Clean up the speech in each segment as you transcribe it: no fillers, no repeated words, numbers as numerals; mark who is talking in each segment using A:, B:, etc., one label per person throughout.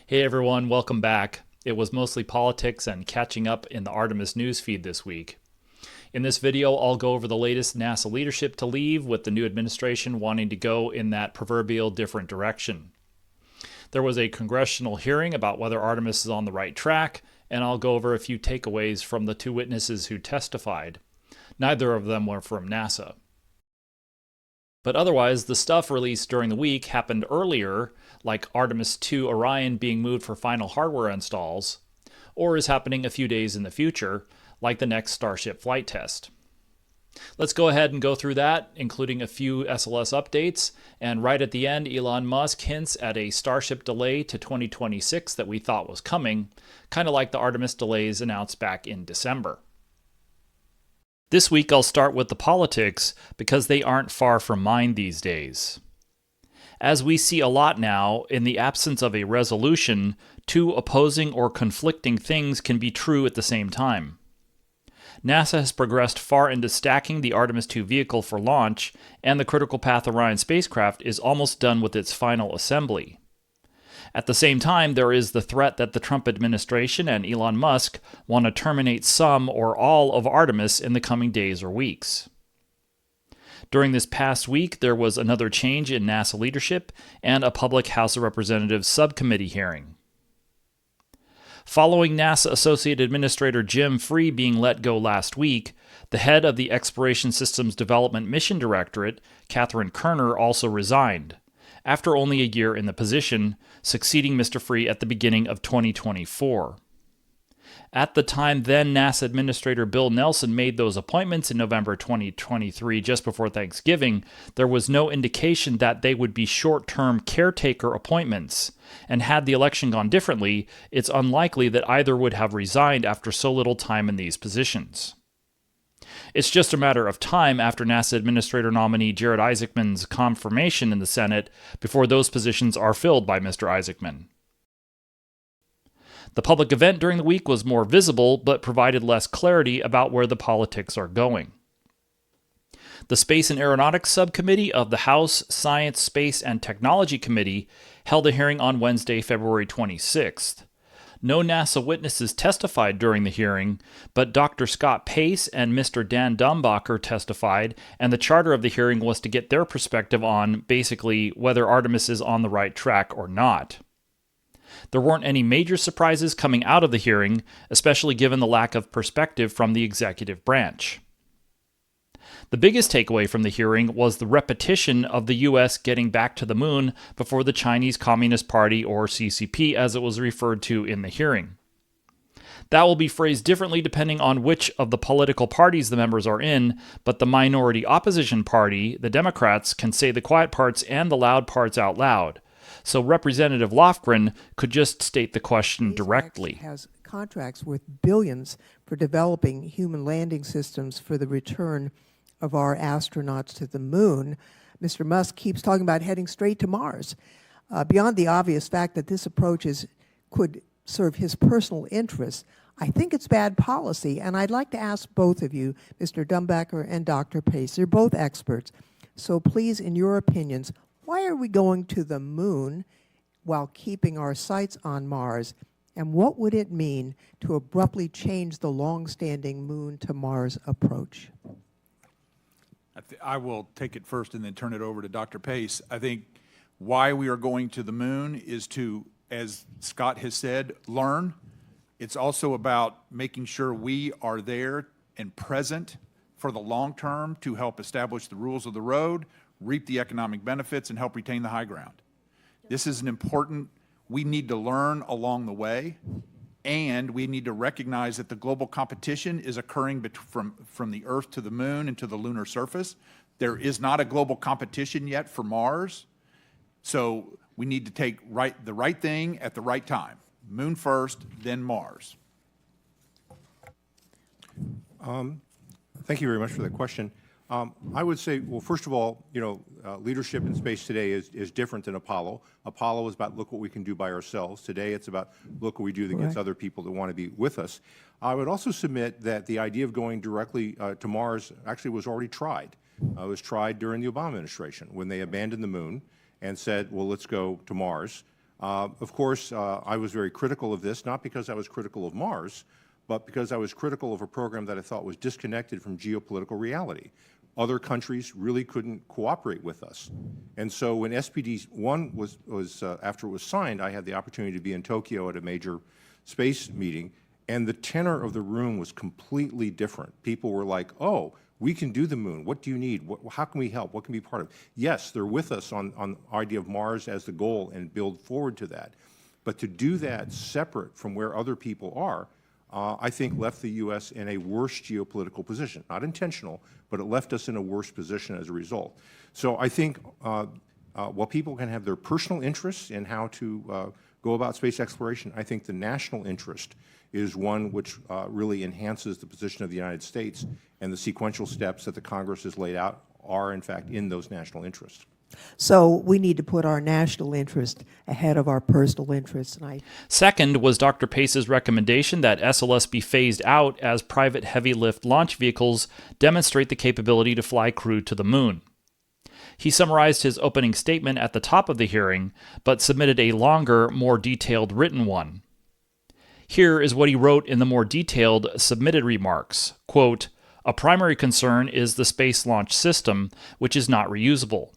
A: Hey everyone, welcome back. It was mostly politics and catching up in the Artemis news feed this week. In this video, I'll go over the latest NASA leadership to leave, with the new administration wanting to go in that proverbial different direction. There was a congressional hearing about whether Artemis is on the right track, and I'll go over a few takeaways from the two witnesses who testified. Neither of them were from NASA. But otherwise, the stuff released during the week happened earlier, like Artemis II Orion being moved for final hardware installs, or is happening a few days in the future, like the next Starship flight test. Let's go ahead and go through that, including a few SLS updates, and right at the end, Elon Musk hints at a Starship delay to 2026 that we thought was coming, kind of like the Artemis delays announced back in December. This week I'll start with the politics because they aren't far from mine these days. As we see a lot now, in the absence of a resolution, two opposing or conflicting things can be true at the same time. NASA has progressed far into stacking the Artemis II vehicle for launch, and the Critical Path Orion spacecraft is almost done with its final assembly. At the same time, there is the threat that the Trump administration and Elon Musk want to terminate some or all of Artemis in the coming days or weeks. During this past week, there was another change in NASA leadership and a public House of Representatives subcommittee hearing. Following NASA Associate Administrator Jim Free being let go last week, the head of the Exploration Systems Development Mission Directorate, Catherine Kerner, also resigned, after only a year in the position, succeeding Mr. Free at the beginning of 2024. At the time, then NASA Administrator Bill Nelson made those appointments in November 2023, just before Thanksgiving, there was no indication that they would be short-term caretaker appointments, and had the election gone differently, it's unlikely that either would have resigned after so little time in these positions. It's just a matter of time after NASA Administrator nominee Jared Isaacman's confirmation in the Senate before those positions are filled by Mr. Isaacman. The public event during the week was more visible, but provided less clarity about where the politics are going. The Space and Aeronautics Subcommittee of the House Science, Space, and Technology Committee held a hearing on Wednesday, February 26th. No NASA witnesses testified during the hearing, but Dr. Scott Pace and Mr. Dan Dumbacher testified, and the charter of the hearing was to get their perspective on, basically, whether Artemis is on the right track or not. There weren't any major surprises coming out of the hearing, especially given the lack of perspective from the executive branch. The biggest takeaway from the hearing was the repetition of the U.S. getting back to the moon before the Chinese Communist Party, or CCP as it was referred to in the hearing. That will be phrased differently depending on which of the political parties the members are in, but the minority opposition party, the Democrats, can say the quiet parts and the loud parts out loud. So Representative Lofgren could just state the question directly.
B: SpaceX has contracts worth billions for developing human landing systems for the return of our astronauts to the moon. Mr. Musk keeps talking about heading straight to Mars. Beyond the obvious fact that this approach could serve his personal interests, I think it's bad policy, and I'd like to ask both of you, Mr. Dumbacher and Dr. Pace, you're both experts, so please, in your opinions, why are we going to the moon while keeping our sights on Mars, and what would it mean to abruptly change the long-standing moon to Mars approach?
C: I will take it first and then turn it over to Dr. Pace. I think why we are going to the moon is to, as Scott has said, learn. It's also about making sure we are there and present for the long term to help establish the rules of the road, reap the economic benefits, and help retain the high ground. This is an important, we need to learn along the way, and we need to recognize that the global competition is occurring from the Earth to the moon and to the lunar surface. There is not a global competition yet for Mars, so we need to take the right thing at the right time. Moon first, then Mars.
D: Thank you very much for that question. I would say, well, first of all, leadership in space today is different than Apollo. Apollo is about look what we can do by ourselves. Today it's about look what we do that gets other people to want to be with us. I would also submit that the idea of going directly to Mars actually was already tried. It was tried during the Obama administration when they abandoned the moon and said, well, let's go to Mars. Of course, I was very critical of this, not because I was critical of Mars, but because I was critical of a program that I thought was disconnected from geopolitical reality. Other countries really couldn't cooperate with us. And so when SPD-1 was after it was signed, I had the opportunity to be in Tokyo at a major space meeting, and the tenor of the room was completely different. People were like, oh, we can do the moon. What do you need? How can we help? What can be part of it? Yes, they're with us on the idea of Mars as the goal and build forward to that. But to do that separate from where other people are, I think left the U.S. in a worse geopolitical position. Not intentional, but it left us in a worse position as a result. So I think while people can have their personal interests in how to go about space exploration, I think the national interest is one which really enhances the position of the United States, and the sequential steps that the Congress has laid out are, in fact, in those national interests.
B: So we need to put our national interest ahead of our personal interests. And
A: Second was Dr. Pace's recommendation that SLS be phased out as private heavy lift launch vehicles demonstrate the capability to fly crew to the moon. He summarized his opening statement at the top of the hearing, but submitted a longer, more detailed written one. Here is what he wrote in the more detailed submitted remarks. Quote, "A primary concern is the Space Launch System, which is not reusable.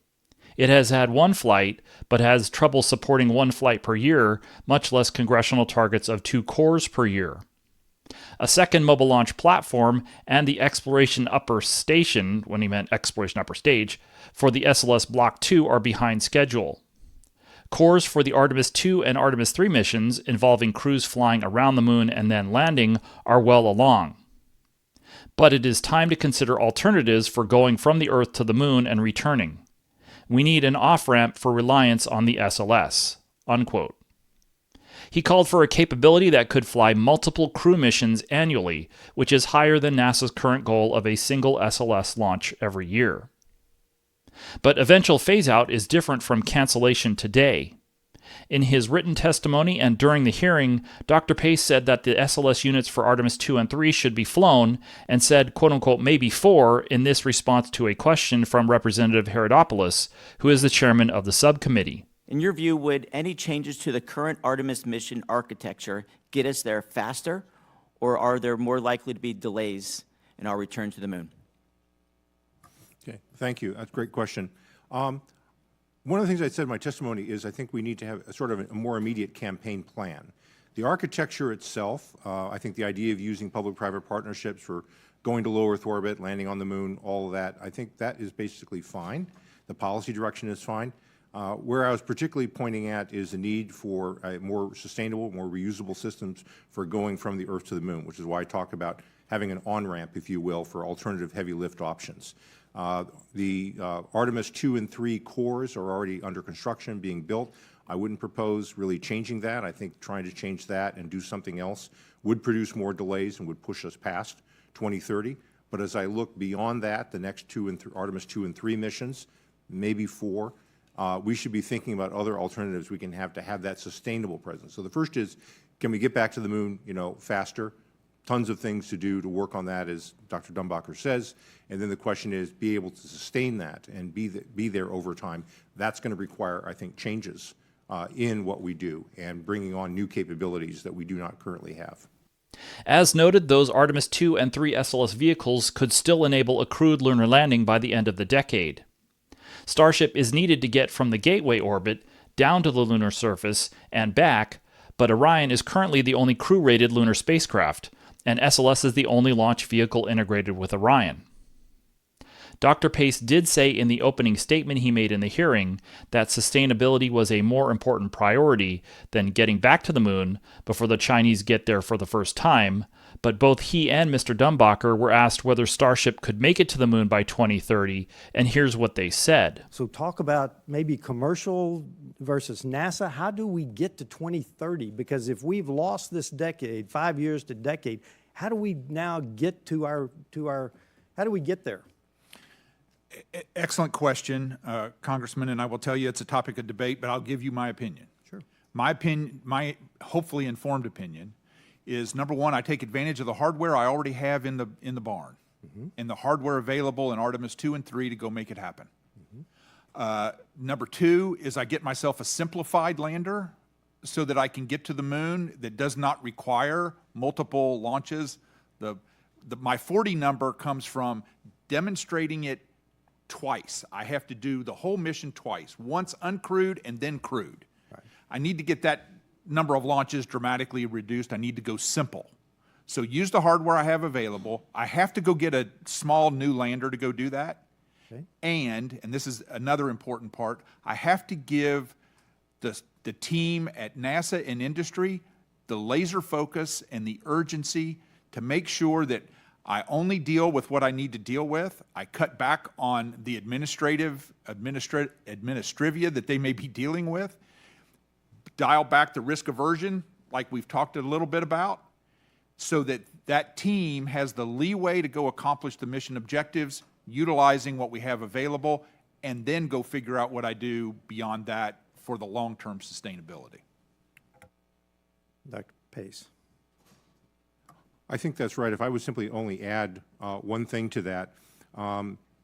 A: It has had one flight, but has trouble supporting one flight per year, much less congressional targets of 2 cores per year. A second mobile launch platform and the Exploration Upper Station," when he meant Exploration Upper Stage, "for the SLS Block 2 are behind schedule. Cores for the Artemis II and Artemis III missions, involving crews flying around the moon and then landing, are well along. But it is time to consider alternatives for going from the Earth to the moon and returning. We need an off-ramp for reliance on the SLS." Unquote. He called for a capability that could fly multiple crew missions annually, which is higher than NASA's current goal of a single SLS launch every year. But eventual phase-out is different from cancellation today. In his written testimony and during the hearing, Dr. Pace said that the SLS units for Artemis II and III should be flown, and said, quote-unquote, "maybe 4," in this response to a question from Representative Herodopoulos, who is the chairman of the subcommittee.
E: In your view, would any changes to the current Artemis mission architecture get us there faster, or are there more likely to be delays in our return to the moon?
D: Okay, thank you. That's a great question. One of the things I said in my testimony is I think we need to have a sort of a more immediate campaign plan. The architecture itself, I think the idea of using public-private partnerships for going to low Earth orbit, landing on the moon, all of that, I think that is basically fine. The policy direction is fine. Where I was particularly pointing at is the need for more sustainable, more reusable systems for going from the Earth to the moon, which is why I talk about having an on-ramp, if you will, for alternative heavy lift options. The Artemis II and III cores are already under construction, being built. I wouldn't propose really changing that. I think trying to change that and do something else would produce more delays and would push us past 2030. But as I look beyond that, the next Artemis II and III missions, maybe 4, we should be thinking about other alternatives we can have to have that sustainable presence. So the first is, can we get back to the moon, faster? Tons of things to do to work on that, as Dr. Dumbacher says. And then the question is, be able to sustain that and be there over time. That's going to require, I think, changes in what we do and bringing on new capabilities that we do not currently have.
A: As noted, those Artemis II and III SLS vehicles could still enable a crewed lunar landing by the end of the decade. Starship is needed to get from the Gateway orbit down to the lunar surface and back, but Orion is currently the only crew-rated lunar spacecraft, and SLS is the only launch vehicle integrated with Orion. Dr. Pace did say in the opening statement he made in the hearing that sustainability was a more important priority than getting back to the moon before the Chinese get there for the first time, but both he and Mr. Dumbacher were asked whether Starship could make it to the moon by 2030, and here's what they said.
F: So talk about maybe commercial versus NASA. How do we get to 2030? Because if we've lost this decade, 5 years to decade, how do we now get to our how do we get there?
C: Excellent question, Congressman, and I will tell you it's a topic of debate, but I'll give you my opinion.
F: Sure.
C: My opinion, my hopefully informed opinion, is number one, I take advantage of the hardware I already have in the barn, and the hardware available in Artemis II and III to go make it happen. Number two is I get myself a simplified lander so that I can get to the moon that does not require multiple launches. My 40 number comes from demonstrating it twice. I have to do the whole mission twice, once uncrewed and then crewed. Right. I need to get that number of launches dramatically reduced. I need to go simple. So use the hardware I have available. I have to go get a small new lander to go do that. Okay. And this is another important part, I have to give the team at NASA and industry the laser focus and the urgency to make sure that I only deal with what I need to deal with. I cut back on the administrivia that they may be dealing with, dial back the risk aversion like we've talked a little bit about, so that that team has the leeway to go accomplish the mission objectives, utilizing what we have available, and then go figure out what I do beyond that for the long-term sustainability.
F: Dr. Pace.
D: I think that's right. If I would simply only add one thing to that,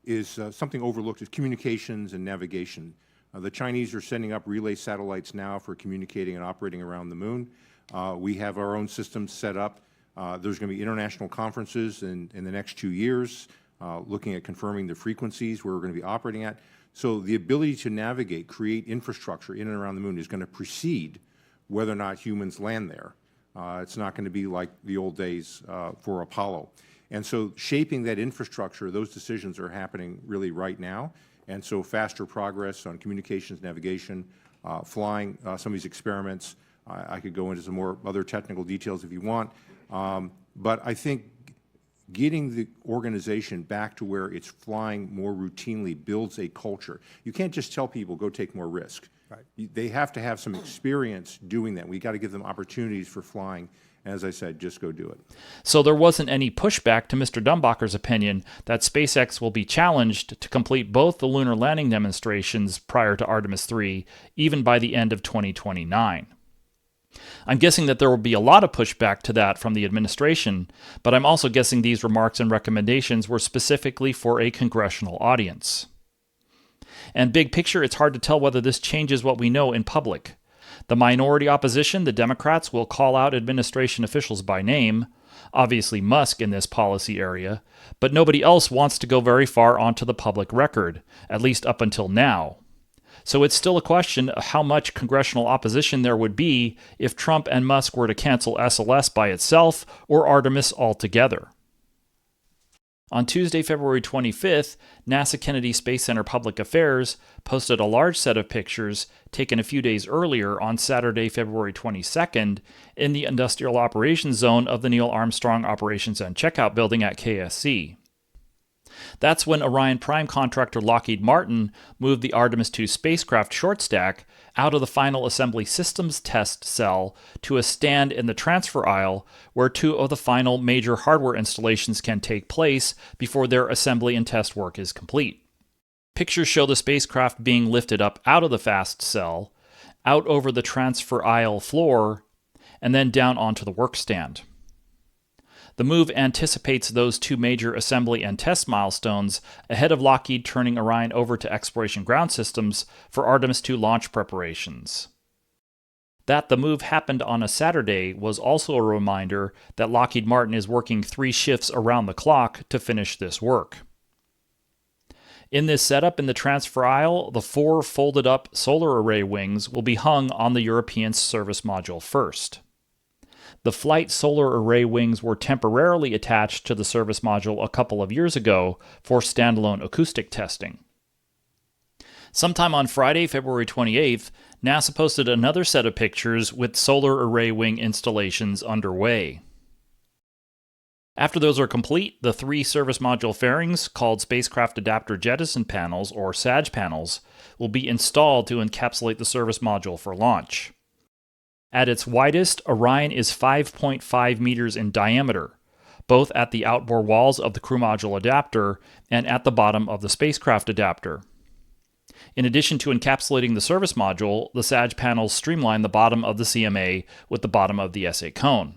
D: is something overlooked is communications and navigation. The Chinese are sending up relay satellites now for communicating and operating around the moon. We have our own systems set up. There's going to be international conferences in the next 2 years looking at confirming the frequencies where we're going to be operating at. So the ability to navigate, create infrastructure in and around the moon is going to precede whether or not humans land there. It's not going to be like the old days for Apollo. And so shaping that infrastructure, those decisions are happening really right now. And so faster progress on communications, navigation, flying, some of these experiments. I could go into some more other technical details if you want. But I think getting the organization back to where it's flying more routinely builds a culture. You can't just tell people, go take more risk. Right. They have to have some experience doing that. We got to give them opportunities for flying. And as I said, just go do it.
A: So there wasn't any pushback to Mr. Dumbacher's opinion that SpaceX will be challenged to complete both the lunar landing demonstrations prior to Artemis III, even by the end of 2029. I'm guessing that there will be a lot of pushback to that from the administration, but I'm also guessing these remarks and recommendations were specifically for a congressional audience. And big picture, it's hard to tell whether this changes what we know in public. The minority opposition, the Democrats, will call out administration officials by name, obviously Musk in this policy area, but nobody else wants to go very far onto the public record, at least up until now. So it's still a question of how much congressional opposition there would be if Trump and Musk were to cancel SLS by itself or Artemis altogether. On Tuesday, February 25th, NASA Kennedy Space Center Public Affairs posted a large set of pictures taken a few days earlier on Saturday, February 22nd, in the Industrial Operations Zone of the Neil Armstrong Operations and Checkout Building at KSC. That's when Orion prime contractor Lockheed Martin moved the Artemis II spacecraft short stack out of the final assembly systems test cell to a stand in the transfer aisle where two of the final major hardware installations can take place before their assembly and test work is complete. Pictures show the spacecraft being lifted up out of the fast cell, out over the transfer aisle floor, and then down onto the work stand. The move anticipates those two major assembly and test milestones ahead of Lockheed turning Orion over to Exploration Ground Systems for Artemis II launch preparations. That the move happened on a Saturday was also a reminder that Lockheed Martin is working 3 shifts around the clock to finish this work. In this setup in the transfer aisle, the 4 folded-up solar array wings will be hung on the European service module first. The flight solar array wings were temporarily attached to the service module a couple of years ago for standalone acoustic testing. Sometime on Friday, February 28th, NASA posted another set of pictures with solar array wing installations underway. After those are complete, the 3 service module fairings, called Spacecraft Adapter Jettison Panels, or SAJ panels, will be installed to encapsulate the service module for launch. At its widest, Orion is 5.5 meters in diameter, both at the outboard walls of the crew module adapter and at the bottom of the spacecraft adapter. In addition to encapsulating the service module, the SAJ panels streamline the bottom of the CMA with the bottom of the SA cone.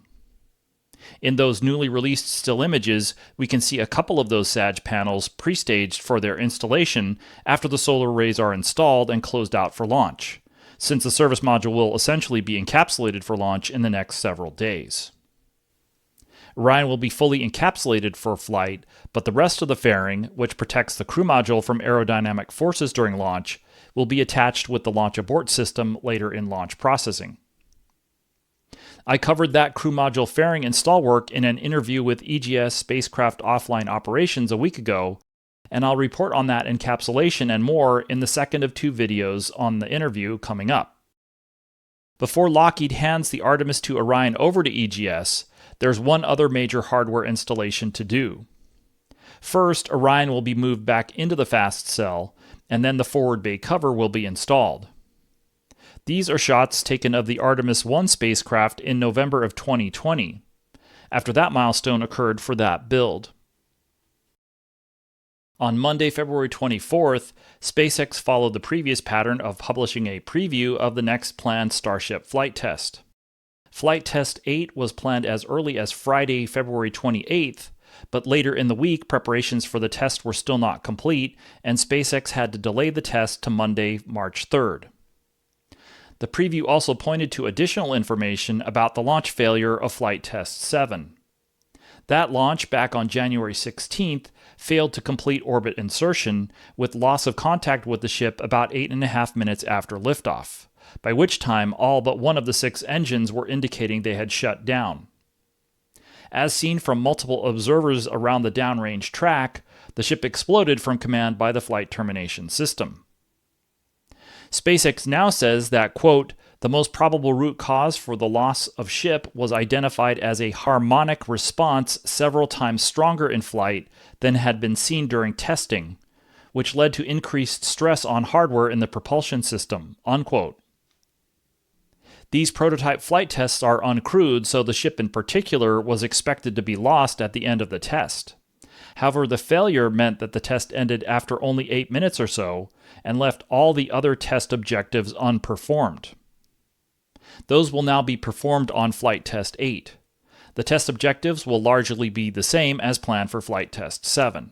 A: In those newly released still images, we can see a couple of those SAJ panels pre-staged for their installation after the solar arrays are installed and closed out for launch. since the service module will essentially be encapsulated for launch in the next several days. Orion will be fully encapsulated for flight, but the rest of the fairing, which protects the crew module from aerodynamic forces during launch, will be attached with the launch abort system later in launch processing. I covered that crew module fairing install work in an interview with EGS Spacecraft Offline Operations a week ago, and I'll report on that encapsulation and more in the second of 2 videos on the interview coming up. Before Lockheed hands the Artemis II Orion over to EGS, there's one other major hardware installation to do. First, Orion will be moved back into the fast cell, and then the forward bay cover will be installed. These are shots taken of the Artemis I spacecraft in November of 2020, after that milestone occurred for that build. On Monday, February 24th, SpaceX followed the previous pattern of publishing a preview of the next planned Starship flight test. Flight Test 8 was planned as early as Friday, February 28th, but later in the week, preparations for the test were still not complete, and SpaceX had to delay the test to Monday, March 3rd. The preview also pointed to additional information about the launch failure of Flight Test 7. That launch, back on January 16th, failed to complete orbit insertion, with loss of contact with the ship about 8.5 minutes after liftoff, by which time all but one of the 6 engines were indicating they had shut down. As seen from multiple observers around the downrange track, the ship exploded from command by the flight termination system. SpaceX now says that, quote, the most probable root cause for the loss of ship was identified as a harmonic response several times stronger in flight than had been seen during testing, which led to increased stress on hardware in the propulsion system, unquote. These prototype flight tests are uncrewed, so the ship in particular was expected to be lost at the end of the test. However, the failure meant that the test ended after only 8 minutes or so, and left all the other test objectives unperformed. Those will now be performed on Flight Test 8. The test objectives will largely be the same as planned for Flight Test 7.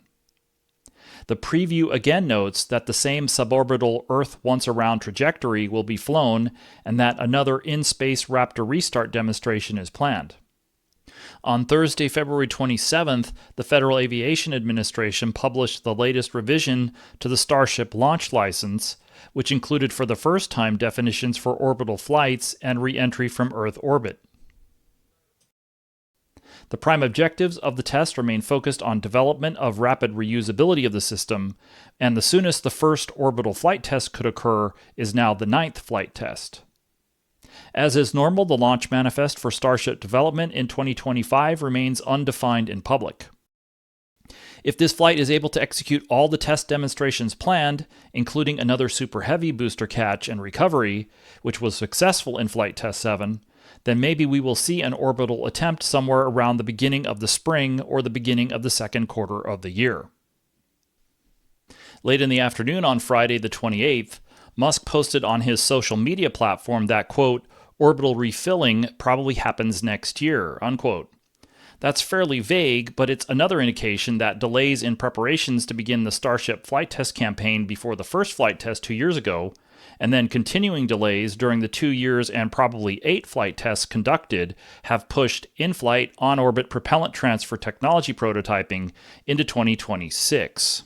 A: The preview again notes that the same suborbital Earth once-around trajectory will be flown, and that another in-space Raptor restart demonstration is planned. On Thursday, February 27th, the Federal Aviation Administration published the latest revision to the Starship launch license, which included for the first time definitions for orbital flights and re-entry from Earth orbit. The prime objectives of the test remain focused on development of rapid reusability of the system, and the soonest the first orbital flight test could occur is now the 9th flight test. As is normal, the launch manifest for Starship development in 2025 remains undefined in public. If this flight is able to execute all the test demonstrations planned, including another Super Heavy booster catch and recovery, which was successful in Flight Test 7, then maybe we will see an orbital attempt somewhere around the beginning of the spring or the beginning of the second quarter of the year. Late in the afternoon on Friday the 28th, Musk posted on his social media platform that, quote, orbital refilling probably happens next year, unquote. That's fairly vague, but it's another indication that delays in preparations to begin the Starship flight test campaign before the first flight test 2 years ago, and then continuing delays during the 2 years and probably 8 flight tests conducted, have pushed in-flight, on-orbit propellant transfer technology prototyping into 2026.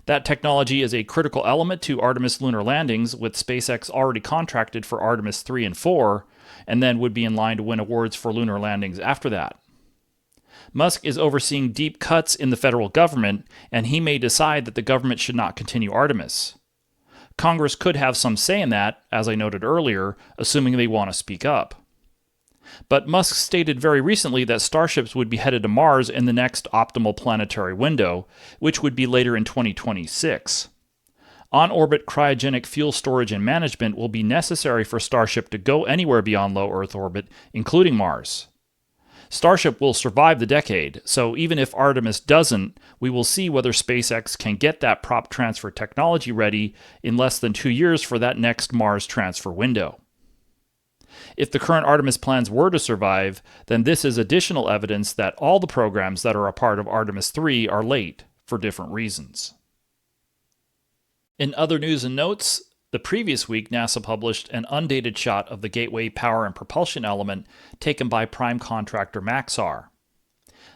A: That technology is a critical element to Artemis lunar landings, with SpaceX already contracted for Artemis 3 and 4, and then would be in line to win awards for lunar landings after that. Musk is overseeing deep cuts in the federal government, and he may decide that the government should not continue Artemis. Congress could have some say in that, as I noted earlier, assuming they want to speak up. But Musk stated very recently that starships would be headed to Mars in the next optimal planetary window, which would be later in 2026. On-orbit cryogenic fuel storage and management will be necessary for Starship to go anywhere beyond low Earth orbit, including Mars. Starship will survive the decade, so even if Artemis doesn't, we will see whether SpaceX can get that prop transfer technology ready in less than 2 years for that next Mars transfer window. If the current Artemis plans were to survive, then this is additional evidence that all the programs that are a part of Artemis 3 are late for different reasons. In other news and notes, The previous week, NASA published an undated shot of the Gateway power and propulsion element taken by prime contractor Maxar.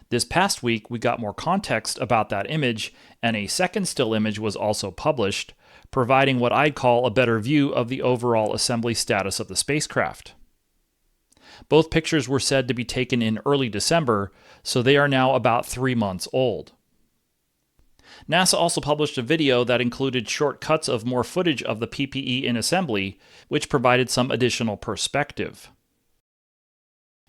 A: This past week, we got more context about that image, and a second still image was also published, providing what I'd call a better view of the overall assembly status of the spacecraft. Both pictures were said to be taken in early December, so they are now about 3 months old. NASA also published a video that included short cuts of more footage of the PPE in assembly, which provided some additional perspective.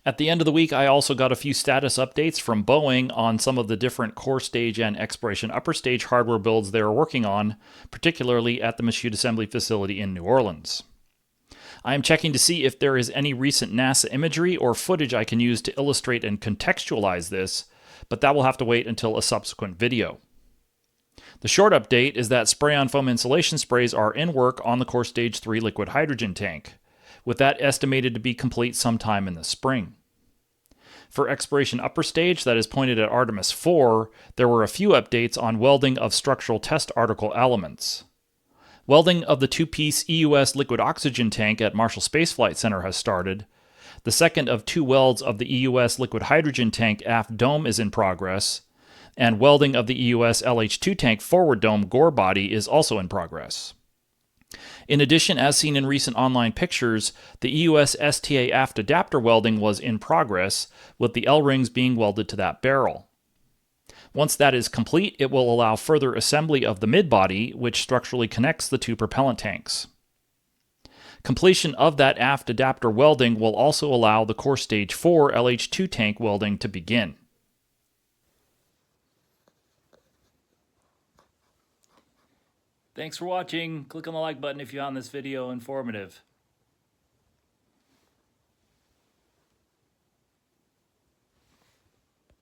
A: At the end of the week, I also got a few status updates from Boeing on some of the different core stage and exploration upper stage hardware builds they are working on, particularly at the Machute Assembly Facility in New Orleans. I am checking to see if there is any recent NASA imagery or footage I can use to illustrate and contextualize this, but that will have to wait until a subsequent video. The short update is that spray-on foam insulation sprays are in work on the Core Stage 3 liquid hydrogen tank, with that estimated to be complete sometime in the spring. For exploration upper stage that is pointed at Artemis IV, there were a few updates on welding of structural test article elements. Welding of the two-piece EUS liquid oxygen tank at Marshall Space Flight Center has started. The second of 2 welds of the EUS liquid hydrogen tank aft dome is in progress, and welding of the EUS LH2 tank forward dome gore body is also in progress. In addition, as seen in recent online pictures, the EUS STA aft adapter welding was in progress, with the L-rings being welded to that barrel. Once that is complete, it will allow further assembly of the mid-body, which structurally connects the 2 propellant tanks. Completion of that aft adapter welding will also allow the Core Stage 4 LH2 tank welding to begin. Thanks for watching. Click on the like button if you found this video informative.